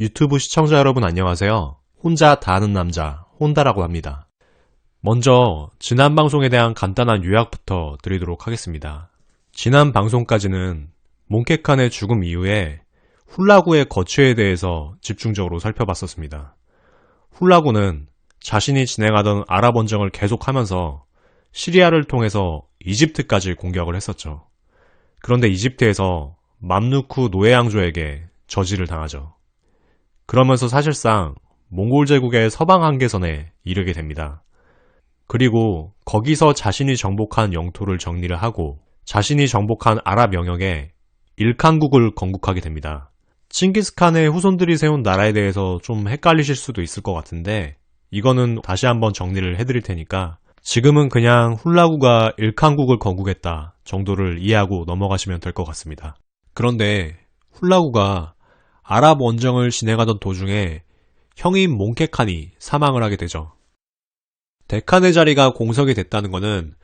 유튜브 시청자 여러분 안녕하세요. 혼자 다 아는 남자 혼다라고 합니다. 먼저 지난 방송에 대한 간단한 요약부터 드리도록 하겠습니다. 지난 방송까지는 몽케칸의 죽음 이후에 훌라구의 거취에 대해서 집중적으로 살펴봤었습니다. 훌라구는 자신이 진행하던 아랍 원정을 계속하면서 시리아를 통해서 이집트까지 공격을 했었죠. 그런데 이집트에서 맘루크 노예양조에게 저지를 당하죠. 그러면서 사실상 몽골 제국의 서방 한계선에 이르게 됩니다. 그리고 거기서 자신이 정복한 영토를 정리를 하고 자신이 정복한 아랍 영역에 일칸국을 건국하게 됩니다. 칭기스칸의 후손들이 세운 나라에 대해서 좀 헷갈리실 수도 있을 것 같은데 이거는 다시 한번 정리를 해드릴 테니까 지금은 그냥 훌라구가 일칸국을 건국했다 정도를 이해하고 넘어가시면 될 것 같습니다. 그런데 훌라구가 아랍 원정을 진행하던 도중에 형인 몽케칸이 사망을 하게 되죠. 데칸의 자리가 공석이 됐다는 것은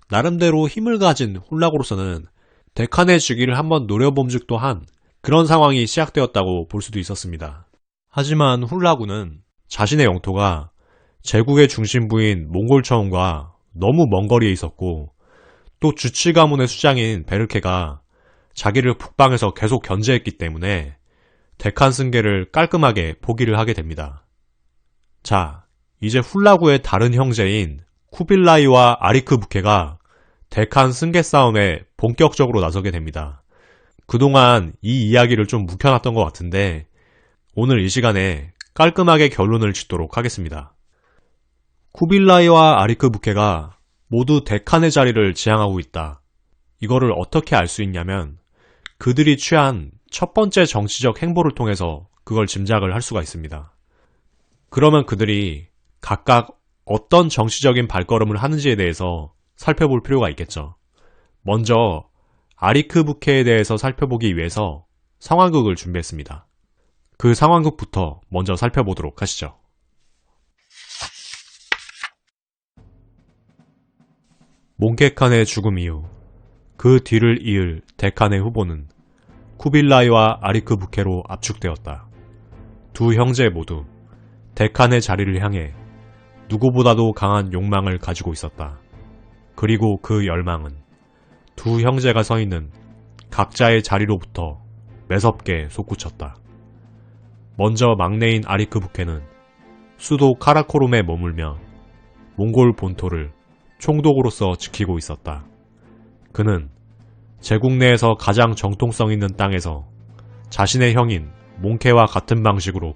나름대로 힘을 가진 훌라구로서는 데칸의 주기를 한번 노려봄직 또한 그런 상황이 시작되었다고 볼 수도 있었습니다. 하지만 훌라구는 자신의 영토가 제국의 중심부인 몽골처음과 너무 먼 거리에 있었고 또 주치 가문의 수장인 베르케가 자기를 북방에서 계속 견제했기 때문에 데칸 승계를 깔끔하게 포기를 하게 됩니다. 자, 이제 훌라구의 다른 형제인 쿠빌라이와 아리크부케가 데칸 승계 싸움에 본격적으로 나서게 됩니다. 그동안 이 이야기를 좀 묵혀놨던 것 같은데 오늘 이 시간에 깔끔하게 결론을 짓도록 하겠습니다. 쿠빌라이와 아리크부케가 모두 데칸의 자리를 지향하고 있다. 이거를 어떻게 알 수 있냐면 그들이 취한 첫 번째 정치적 행보를 통해서 그걸 짐작을 할 수가 있습니다. 그러면 그들이 각각 어떤 정치적인 발걸음을 하는지에 대해서 살펴볼 필요가 있겠죠. 먼저 아리크부케에 대해서 살펴보기 위해서 상황극을 준비했습니다. 그 상황극부터 먼저 살펴보도록 하시죠. 몽케칸의 죽음 이후 그 뒤를 이을 데칸의 후보는 쿠빌라이와 아리크부케로 압축되었다. 두 형제 모두 데칸의 자리를 향해 누구보다도 강한 욕망을 가지고 있었다. 그리고 그 열망은 두 형제가 서 있는 각자의 자리로부터 매섭게 솟구쳤다. 먼저 막내인 아리크부케는 수도 카라코룸에 머물며 몽골 본토를 총독으로서 지키고 있었다. 그는 제국 내에서 가장 정통성 있는 땅에서 자신의 형인 몽케와 같은 방식으로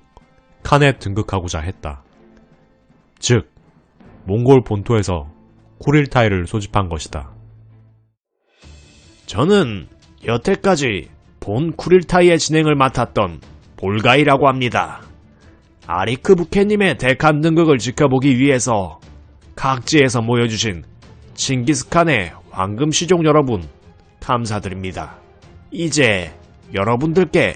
칸에 등극하고자 했다. 즉, 몽골 본토에서 쿠릴타이를 소집한 것이다. 저는 여태까지 본 쿠릴타이의 진행을 맡았던 볼가이라고 합니다. 아리크부케님의 데칸 등극을 지켜보기 위해서 각지에서 모여주신 칭기스칸의 황금 시종 여러분 감사드립니다. 이제 여러분들께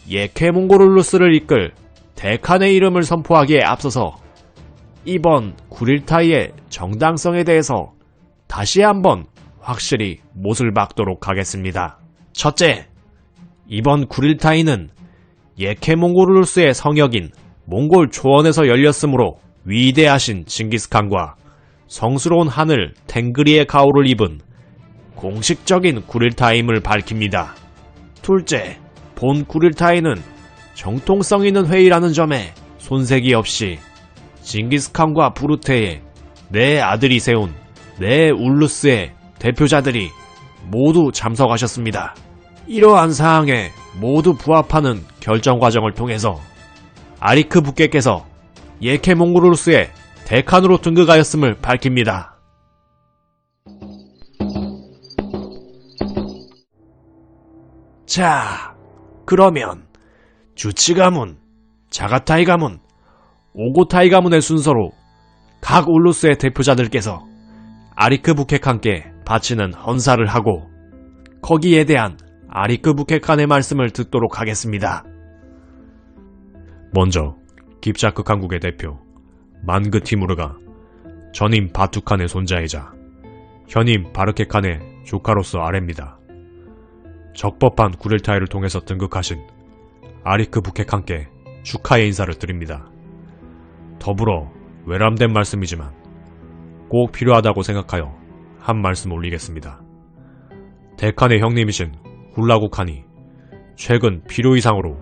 예케몽고르루스를 이끌 데칸의 이름을 선포하기에 앞서서 이번 쿠릴타이의 정당성에 대해서 다시 한번 확실히 못을 박도록 하겠습니다. 첫째, 이번 쿠릴타이는 예케몽고르루스의 성역인 몽골 초원에서 열렸으므로 위대하신 칭기스칸과 성스러운 하늘 탱그리의 가호를 입은 공식적인 쿠릴타임을 밝힙니다. 둘째, 본 쿠릴타이는 정통성 있는 회의라는 점에 손색이 없이 징기스칸과 부르테의 내 아들이 세운 내 울루스의 대표자들이 모두 참석하셨습니다. 이러한 사항에 모두 부합하는 결정 과정을 통해서 아리크부케께서 예케몽고르루스의 데칸으로 등극하였음을 밝힙니다. 자, 그러면 주치 가문, 자가타이 가문, 오고타이 가문의 순서로 각 울루스의 대표자들께서 아리크부케칸께 바치는 헌사를 하고 거기에 대한 아리크부케칸의 말씀을 듣도록 하겠습니다. 먼저 깁자크 칸국의 대표 만그 티무르가 전임 바투칸의 손자이자 현임 바르케칸의 조카로서 아래입니다. 적법한 구릴타이를 통해서 등극하신 아리크부케칸께 축하의 인사를 드립니다. 더불어 외람된 말씀이지만 꼭 필요하다고 생각하여 한 말씀 올리겠습니다. 데칸의 형님이신 훌라국 칸이 최근 필요 이상으로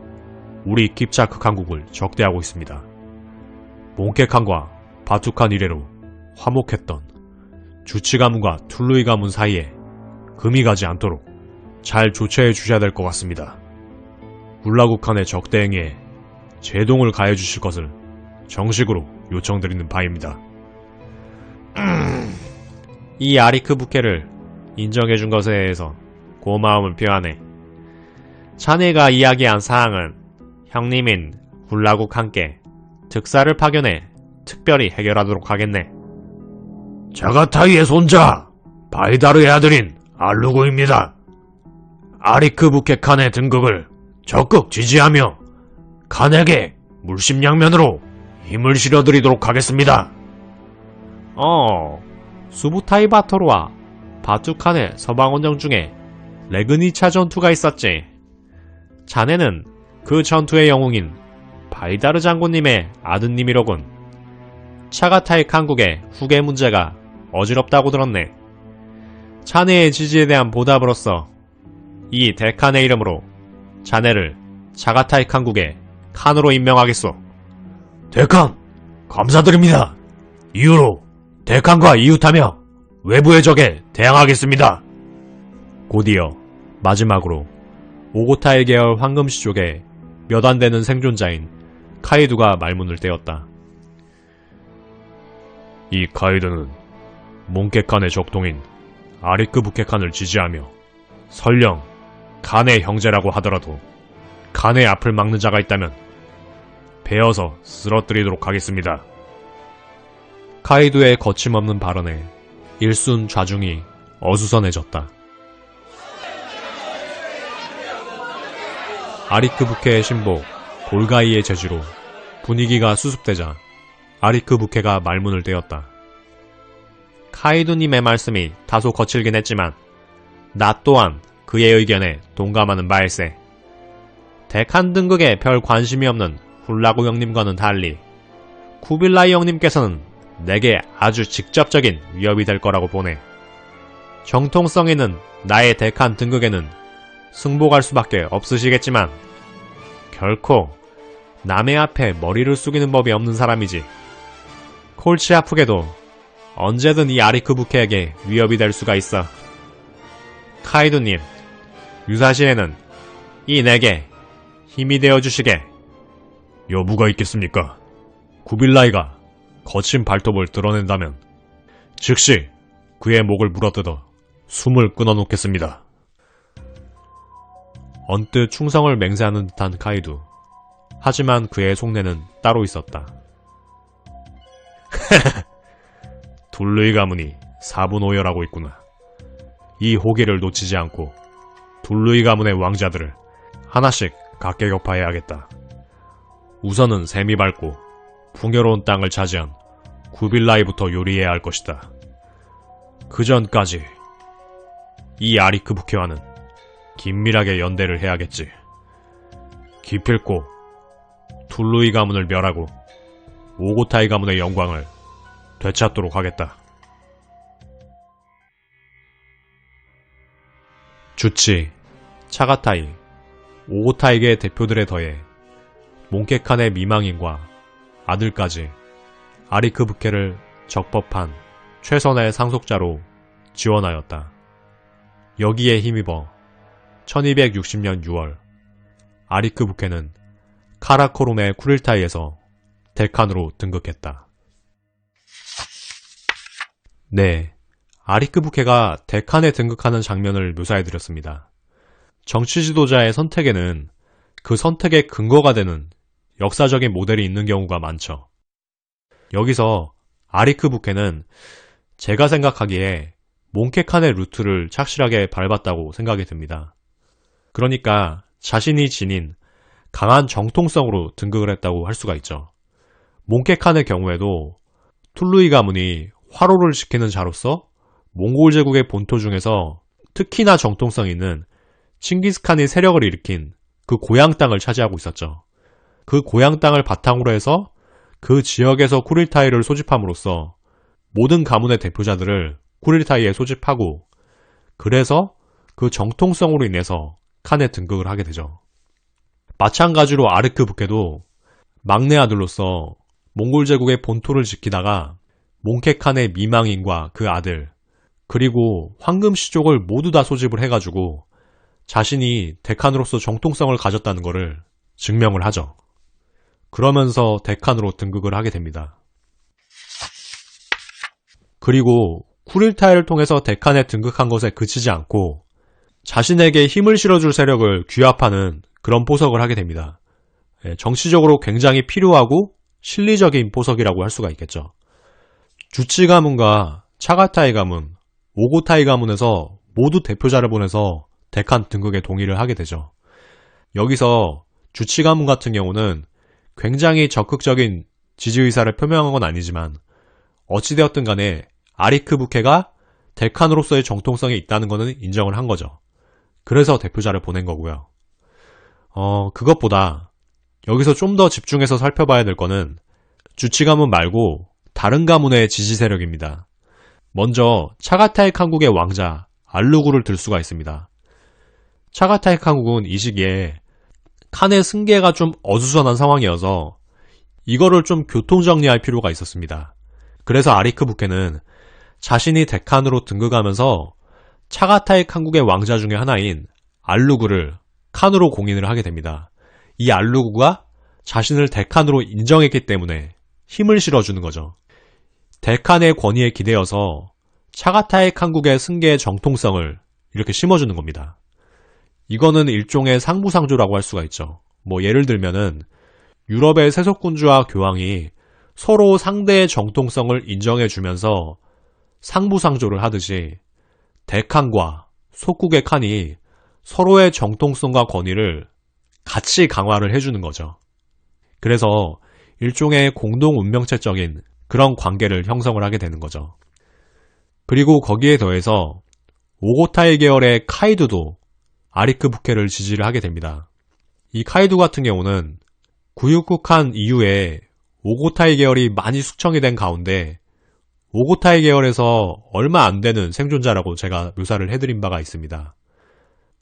우리 킵차크 칸국을 적대하고 있습니다. 몽케 칸과 바투 칸 이래로 화목했던 주치 가문과 툴루이 가문 사이에 금이 가지 않도록 잘 조처해 주셔야 될 것 같습니다. 훌라국 칸의 적대 행위에 제동을 가해 주실 것을 정식으로 요청드리는 바입니다. 이 아리크 부케를 인정해준 것에 대해서 고마움을 표하네. 자네가 이야기한 사항은 형님인 훌라국 칸께 특사를 파견해 특별히 해결하도록 하겠네. 자가타이의 손자 바이다르의 아들인 알루고입니다. 아리크 부케 칸의 등극을 적극 지지하며 칸에게 물심양면으로 힘을 실어드리도록 하겠습니다. 수부타이 바토르와 바투 칸의 서방원정 중에 레그니차 전투가 있었지. 자네는 그 전투의 영웅인 바이다르 장군님의 아드님이로군. 차가타이 칸국의 후계 문제가 어지럽다고 들었네. 자네의 지지에 대한 보답으로서 이 데칸의 이름으로 자네를 차가타이 칸국의 칸으로 임명하겠소. 데칸, 감사드립니다. 이후로 데칸과 이웃하며 외부의 적에 대항하겠습니다. 곧이어 마지막으로 오고타이 계열 황금시족의 몇 안 되는 생존자인 카이두가 말문을 떼었다. 이 카이드는 몽케 칸의 적동인 아리크 부케 칸을 지지하며 설령 칸의 형제라고 하더라도 칸의 앞을 막는 자가 있다면 베어서 쓰러뜨리도록 하겠습니다. 카이두의 거침없는 발언에 일순 좌중이 어수선해졌다. 아리크 부케의 신복 골가이의 제지로 분위기가 수습되자 아리크 부케가 말문을 떼었다. 카이두님의 말씀이 다소 거칠긴 했지만 나 또한 그의 의견에 동감하는 바일세. 데칸 등극에 별 관심이 없는 훌라구 형님과는 달리 쿠빌라이 형님께서는 내게 아주 직접적인 위협이 될 거라고 보네. 정통성 있는 나의 데칸 등극에는 승복할 수밖에 없으시겠지만 결코 남의 앞에 머리를 숙이는 법이 없는 사람이지. 골치 아프게도 언제든 이 아리크 부케에게 위협이 될 수가 있어. 카이두님, 유사시에는 이 내게 힘이 되어주시게. 여부가 있겠습니까? 구빌라이가 거친 발톱을 드러낸다면 즉시 그의 목을 물어뜯어 숨을 끊어놓겠습니다. 언뜻 충성을 맹세하는 듯한 카이두. 하지만 그의 속내는 따로 있었다. 둘루이 가문이 사분오열하고 있구나. 이 호기를 놓치지 않고 둘루이 가문의 왕자들을 하나씩 각계격파해야겠다. 우선은 셈이 밝고 풍요로운 땅을 차지한 구빌라이부터 요리해야 할 것이다. 그 전까지 이 아리크 부케와는 긴밀하게 연대를 해야겠지. 기필코 둘루이 가문을 멸하고 오고타이 가문의 영광을 되찾도록 하겠다. 주치, 차가타이, 오고타이계 대표들에 더해 몽케칸의 미망인과 아들까지 아리크 부케를 적법한 최선의 상속자로 지원하였다. 여기에 힘입어 1260년 6월 아리크 부케는 카라코룸의 쿠릴타이에서 데칸으로 등극했다. 네, 아리크 부케가 데칸에 등극하는 장면을 묘사해드렸습니다. 정치 지도자의 선택에는 그 선택의 근거가 되는 역사적인 모델이 있는 경우가 많죠. 여기서 아리크 부케는 제가 생각하기에 몽케칸의 루트를 착실하게 밟았다고 생각이 듭니다. 그러니까 자신이 지닌 강한 정통성으로 등극을 했다고 할 수가 있죠. 몽케칸의 경우에도 툴루이 가문이 화로를 지키는 자로서 몽골 제국의 본토 중에서 특히나 정통성 있는 칭기스칸의 세력을 일으킨 그 고향 땅을 차지하고 있었죠. 그 고향 땅을 바탕으로 해서 그 지역에서 쿠릴타이를 소집함으로써 모든 가문의 대표자들을 쿠릴타이에 소집하고, 그래서 그 정통성으로 인해서 칸에 등극을 하게 되죠. 마찬가지로 아르크 부케도 막내 아들로서 몽골 제국의 본토를 지키다가 몽케 칸의 미망인과 그 아들, 그리고 황금시족을 모두 다 소집을 해가지고 자신이 대칸으로서 정통성을 가졌다는 것을 증명을 하죠. 그러면서 대칸으로 등극을 하게 됩니다. 그리고 쿠릴타이를 통해서 대칸에 등극한 것에 그치지 않고 자신에게 힘을 실어줄 세력을 규합하는 그런 포석을 하게 됩니다. 정치적으로 굉장히 필요하고 실리적인 포석이라고 할 수가 있겠죠. 주치 가문과 차가타이 가문, 오고타이 가문에서 모두 대표자를 보내서 대칸 등극에 동의를 하게 되죠. 여기서 주치 가문 같은 경우는 굉장히 적극적인 지지 의사를 표명한 건 아니지만 어찌되었든 간에 아리크 부케가 대칸으로서의 정통성이 있다는 것은 인정을 한 거죠. 그래서 대표자를 보낸 거고요. 그것보다 여기서 좀 더 집중해서 살펴봐야 될 거는 주치 가문 말고 다른 가문의 지지 세력입니다. 먼저 차가타이 칸국의 왕자 알루구를 들 수가 있습니다. 차가타이 칸국은 이 시기에 칸의 승계가 좀 어수선한 상황이어서 이거를 좀 교통정리할 필요가 있었습니다. 그래서 아리크 부케는 자신이 대칸으로 등극하면서 차가타이 칸국의 왕자 중에 하나인 알루구를 칸으로 공인을 하게 됩니다. 이 알루구가 자신을 대칸으로 인정했기 때문에 힘을 실어주는 거죠. 대칸의 권위에 기대어서 차가타이 칸국의 승계의 정통성을 이렇게 심어주는 겁니다. 이거는 일종의 상부상조라고 할 수가 있죠. 예를 들면은 유럽의 세속군주와 교황이 서로 상대의 정통성을 인정해주면서 상부상조를 하듯이 대칸과 속국의 칸이 서로의 정통성과 권위를 같이 강화를 해주는 거죠. 그래서 일종의 공동 운명체적인 그런 관계를 형성을 하게 되는 거죠. 그리고 거기에 더해서 오고타이 계열의 카이두도 아리크 부케를 지지를 하게 됩니다. 이 카이두 같은 경우는 구육국한 이후에 오고타이 계열이 많이 숙청이 된 가운데 오고타이 계열에서 얼마 안 되는 생존자라고 제가 묘사를 해드린 바가 있습니다.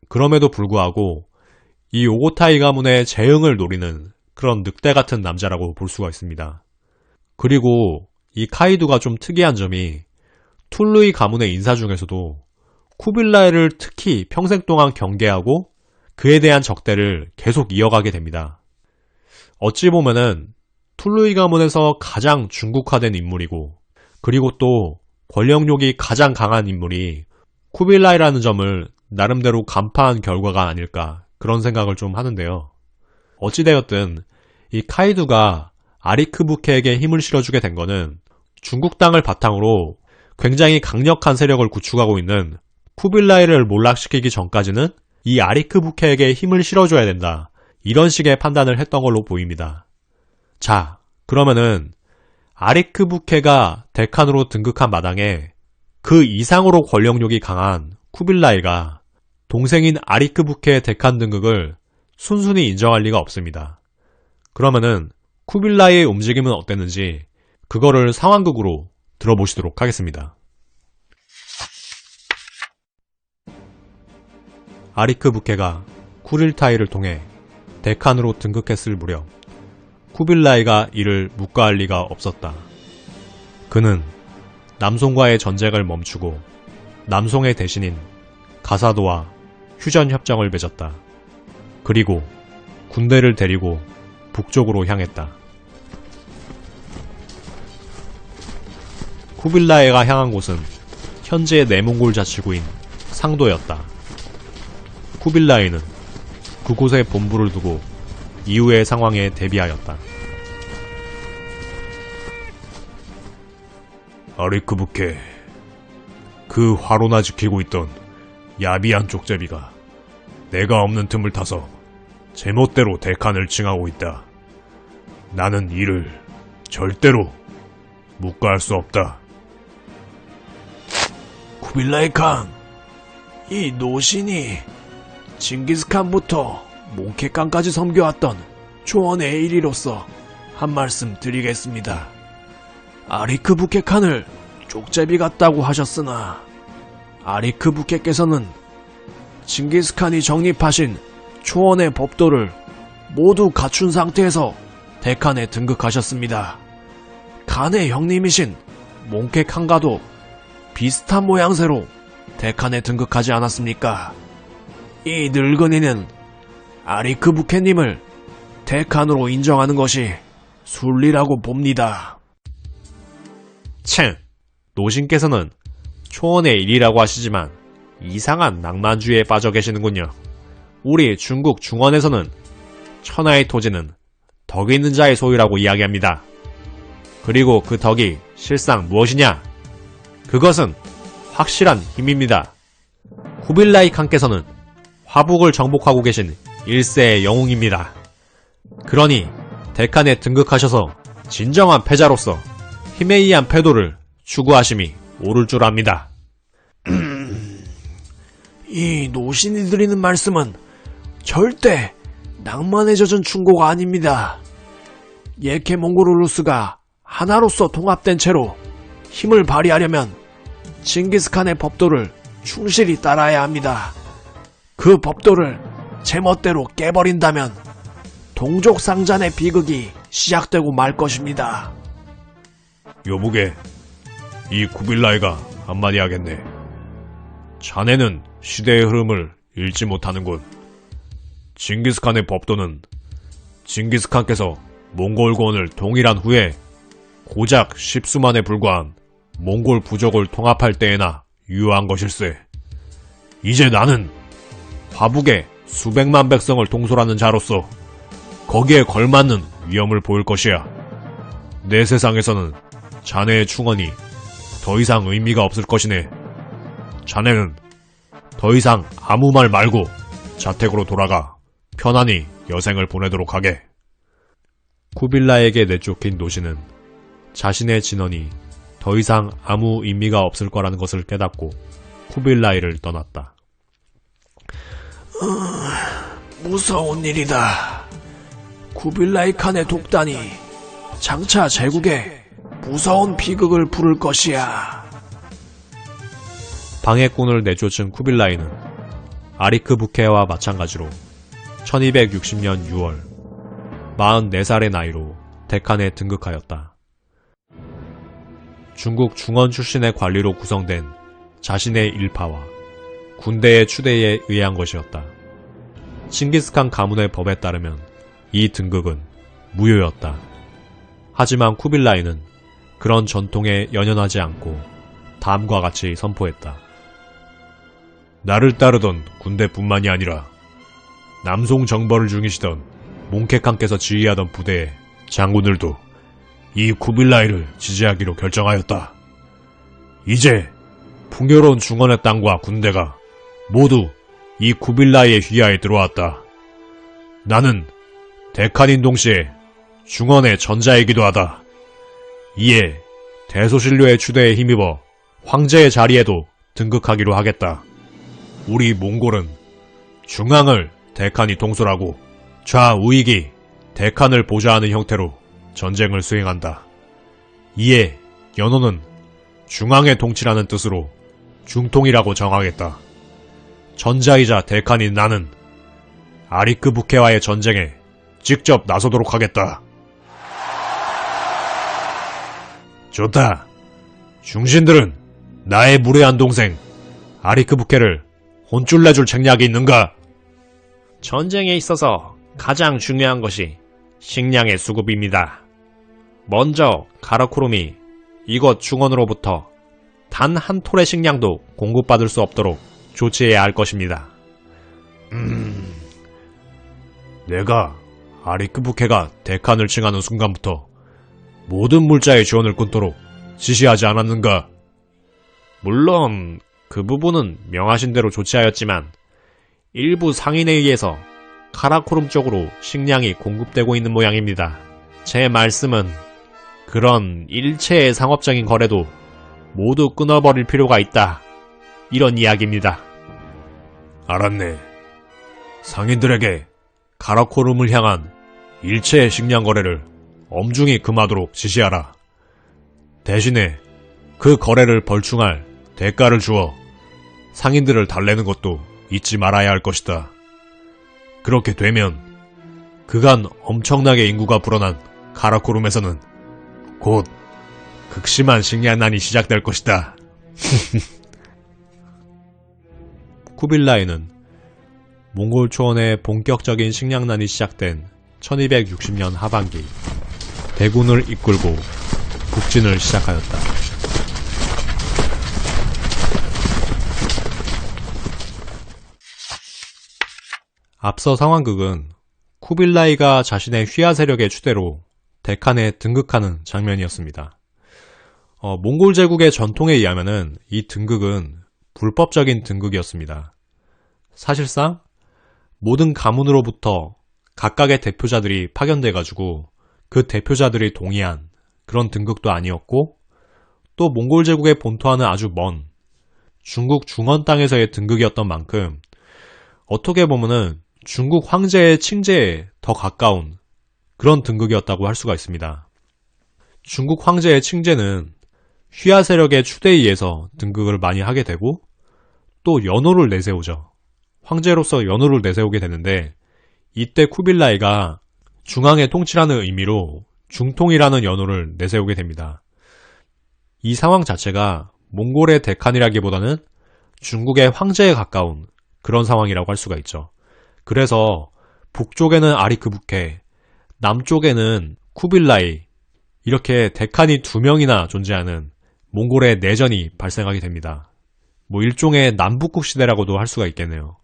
그럼에도 불구하고 이 오고타이 가문의 재흥을 노리는 그런 늑대 같은 남자라고 볼 수가 있습니다. 그리고 이 카이두가 좀 특이한 점이 툴루이 가문의 인사 중에서도 쿠빌라이를 특히 평생 동안 경계하고 그에 대한 적대를 계속 이어가게 됩니다. 어찌 보면은 툴루이 가문에서 가장 중국화된 인물이고, 그리고 또 권력욕이 가장 강한 인물이 쿠빌라이라는 점을 나름대로 간파한 결과가 아닐까, 그런 생각을 좀 하는데요. 어찌되었든 이 카이두가 아리크 부케에게 힘을 실어주게 된 거는 중국 땅을 바탕으로 굉장히 강력한 세력을 구축하고 있는 쿠빌라이를 몰락시키기 전까지는 이 아리크 부케에게 힘을 실어줘야 된다, 이런 식의 판단을 했던 걸로 보입니다. 자, 그러면은 아리크 부케가 대칸으로 등극한 마당에 그 이상으로 권력욕이 강한 쿠빌라이가 동생인 아리크 부케의 대칸 등극을 순순히 인정할 리가 없습니다. 그러면은 쿠빌라이의 움직임은 어땠는지 그거를 상황극으로 들어보시도록 하겠습니다. 아리크 부케가 쿠릴타이를 통해 대칸으로 등극했을 무렵 쿠빌라이가 이를 묵과할 리가 없었다. 그는 남송과의 전쟁을 멈추고 남송의 대신인 가사도와 휴전협정을 맺었다. 그리고 군대를 데리고 북쪽으로 향했다. 쿠빌라이가 향한 곳은 현재 내몽골 자치구인 상도였다. 쿠빌라이는 그곳에 본부를 두고 이후의 상황에 대비하였다. 아리크 부케, 그 화로나 지키고 있던 야비한 쪽제비가 내가 없는 틈을 타서 제멋대로 대칸을 칭하고 있다. 나는 이를 절대로 묵과할 수 없다. 쿠빌라이 칸, 이 노신이 징기스칸부터 몽케칸까지 섬겨왔던 초원의 일이로서 한 말씀 드리겠습니다. 아리크 부케칸을 족제비 같다고 하셨으나 아리크 부케께서는 징기스칸이 정립하신 초원의 법도를 모두 갖춘 상태에서 대칸에 등극하셨습니다. 칸의 형님이신 몽케칸과도 비슷한 모양새로 대칸에 등극하지 않았습니까? 이 늙은이는 아리크 부케님을 대칸으로 인정하는 것이 순리라고 봅니다. 참, 노신께서는 초원의 일이라고 하시지만 이상한 낭만주의에 빠져 계시는군요. 우리 중국 중원에서는 천하의 토지는 덕이 있는 자의 소유라고 이야기합니다. 그리고 그 덕이 실상 무엇이냐? 그것은 확실한 힘입니다. 쿠빌라이 칸께서는 화북을 정복하고 계신 1세의 영웅입니다. 그러니 대칸에 등극하셔서 진정한 패자로서 힘에 의한 패도를 추구하심이 옳을 줄 압니다. 이 노신이 드리는 말씀은 절대 낭만에 젖은 충고가 아닙니다. 예케 몽고르루스가 하나로서 통합된 채로 힘을 발휘하려면 징기스칸의 법도를 충실히 따라야 합니다. 그 법도를 제멋대로 깨버린다면 동족상잔의 비극이 시작되고 말 것입니다. 여보게, 이 쿠빌라이가 한마디 하겠네. 자네는 시대의 흐름을 읽지 못하는군. 징기스칸의 법도는 징기스칸께서 몽골권을 통일한 후에 고작 10수만에 불과한 몽골 부족을 통합할 때에나 유효한 것일세. 이제 나는 화북의 수백만 백성을 통솔하는 자로서 거기에 걸맞는 위험을 보일 것이야. 내 세상에서는 자네의 충언이 더 이상 의미가 없을 것이네. 자네는 더 이상 아무 말 말고 자택으로 돌아가 편안히 여생을 보내도록 하게. 쿠빌라에게 내쫓긴 노신은 자신의 진언이 더 이상 아무 의미가 없을 거라는 것을 깨닫고 쿠빌라이를 떠났다. 무서운 일이다. 쿠빌라이 칸의 독단이 장차 제국에 무서운 비극을 부를 것이야. 방해꾼을 내쫓은 쿠빌라이는 아리크 부케와 마찬가지로 1260년 6월 44살의 나이로 대칸에 등극하였다. 중국 중원 출신의 관리로 구성된 자신의 일파와 군대의 추대에 의한 것이었다. 칭기스칸 가문의 법에 따르면 이 등극은 무효였다. 하지만 쿠빌라이는 그런 전통에 연연하지 않고 다음과 같이 선포했다. 나를 따르던 군대뿐만이 아니라 남송 정벌을 중이시던 몽케칸께서 지휘하던 부대의 장군들도 이 쿠빌라이를 지지하기로 결정하였다. 이제 풍요로운 중원의 땅과 군대가 모두 이 쿠빌라이의 휘하에 들어왔다. 나는 대칸인 동시에 중원의 전자이기도 하다. 이에 대소신료의 추대에 힘입어 황제의 자리에도 등극하기로 하겠다. 우리 몽골은 중앙을 대칸이 통솔하고 좌우익이 대칸을 보좌하는 형태로 전쟁을 수행한다. 이에 연호는 중앙의 통치라는 뜻으로 중통이라고 정하겠다. 전자이자 대칸인 나는 아리크 부케와의 전쟁에 직접 나서도록 하겠다. 좋다. 중신들은 나의 무례한 동생 아리크 부케를 혼쭐 내줄 책략이 있는가? 전쟁에 있어서 가장 중요한 것이 식량의 수급입니다. 먼저 가라코름이 이곳 중원으로부터 단 한 톨의 식량도 공급받을 수 없도록 조치해야 할 것입니다. 내가 아리크 부케가 대칸을 칭하는 순간부터 모든 물자의 지원을 끊도록 지시하지 않았는가? 물론 그 부분은 명하신 대로 조치하였지만 일부 상인에 의해서 카라코름 쪽으로 식량이 공급되고 있는 모양입니다. 제 말씀은 그런 일체의 상업적인 거래도 모두 끊어버릴 필요가 있다. 이런 이야기입니다. 알았네. 상인들에게 카라코름을 향한 일체의 식량 거래를 엄중히 금하도록 지시하라. 대신에 그 거래를 벌충할 대가를 주어 상인들을 달래는 것도 잊지 말아야 할 것이다. 그렇게 되면 그간 엄청나게 인구가 불어난 카라코룸에서는 곧 극심한 식량난이 시작될 것이다. 쿠빌라이는 몽골 초원의 본격적인 식량난이 시작된 1260년 하반기 대군을 이끌고 북진을 시작하였다. 앞서 상황극은 쿠빌라이가 자신의 휘하 세력의 추대로 데칸에 등극하는 장면이었습니다. 몽골 제국의 전통에 의하면은 이 등극은 불법적인 등극이었습니다. 사실상 모든 가문으로부터 각각의 대표자들이 파견돼가지고 그 대표자들이 동의한 그런 등극도 아니었고, 또 몽골 제국의 본토와는 아주 먼 중국 중원 땅에서의 등극이었던 만큼 어떻게 보면은 중국 황제의 칭제에 더 가까운 그런 등극이었다고 할 수가 있습니다. 중국 황제의 칭제는 휘하 세력의 추대에 의해서 등극을 많이 하게 되고, 또 연호를 내세우죠. 황제로서 연호를 내세우게 되는데, 이때 쿠빌라이가 중앙의 통치라는 의미로 중통이라는 연호를 내세우게 됩니다. 이 상황 자체가 몽골의 데칸이라기보다는 중국의 황제에 가까운 그런 상황이라고 할 수가 있죠. 그래서 북쪽에는 아리크부케, 남쪽에는 쿠빌라이, 이렇게 데칸이 두 명이나 존재하는 몽골의 내전이 발생하게 됩니다. 일종의 남북국 시대라고도 할 수가 있겠네요.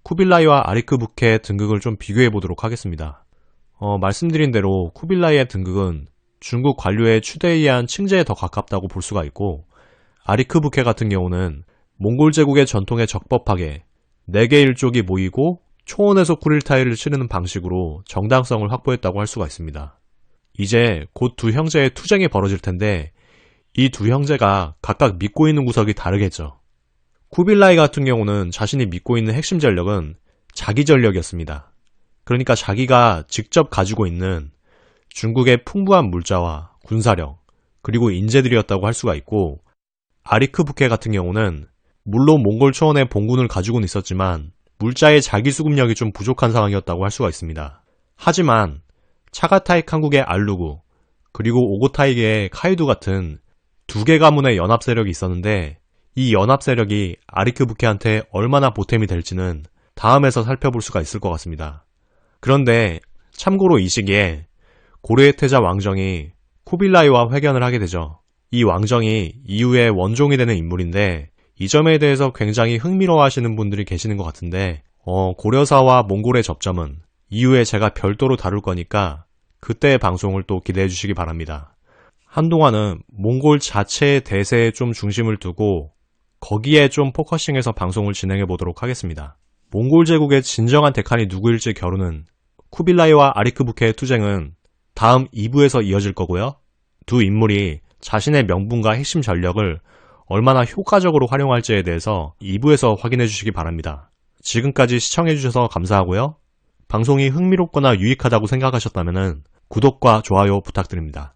쿠빌라이와 아리크부케의 등극을 좀 비교해 보도록 하겠습니다. 말씀드린 대로 쿠빌라이의 등극은 중국 관료의 추대에 의한 칭제에 더 가깝다고 볼 수가 있고, 아리크부케 같은 경우는 몽골 제국의 전통에 적법하게 4개 일족이 모이고 초원에서 쿠릴타이를 치르는 방식으로 정당성을 확보했다고 할 수가 있습니다. 이제 곧 두 형제의 투쟁이 벌어질 텐데, 이 두 형제가 각각 믿고 있는 구석이 다르겠죠. 쿠빌라이 같은 경우는 자신이 믿고 있는 핵심 전력은 자기 전력이었습니다. 그러니까 자기가 직접 가지고 있는 중국의 풍부한 물자와 군사력, 그리고 인재들이었다고 할 수가 있고, 아리크부케 같은 경우는 물론 몽골 초원에 본군을 가지고는 있었지만 물자의 자기 수급력이 좀 부족한 상황이었다고 할 수가 있습니다. 하지만 차가타이 칸국의 알루구, 그리고 오고타이게의 카이두 같은 2개 가문의 연합 세력이 있었는데, 이 연합 세력이 아리크부케한테 얼마나 보탬이 될지는 다음에서 살펴볼 수가 있을 것 같습니다. 그런데 참고로 이 시기에 고르의 태자 왕정이 쿠빌라이와 회견을 하게 되죠. 이 왕정이 이후에 원종이 되는 인물인데, 이 점에 대해서 굉장히 흥미로워 하시는 분들이 계시는 것 같은데, 고려사와 몽골의 접점은 이후에 제가 별도로 다룰 거니까 그때의 방송을 또 기대해 주시기 바랍니다. 한동안은 몽골 자체의 대세에 좀 중심을 두고 거기에 좀 포커싱해서 방송을 진행해 보도록 하겠습니다. 몽골 제국의 진정한 데칸이 누구일지 겨루는 쿠빌라이와 아리크부케의 투쟁은 다음 2부에서 이어질 거고요. 두 인물이 자신의 명분과 핵심 전력을 얼마나 효과적으로 활용할지에 대해서 2부에서 확인해 주시기 바랍니다. 지금까지 시청해 주셔서 감사하고요. 방송이 흥미롭거나 유익하다고 생각하셨다면 구독과 좋아요 부탁드립니다.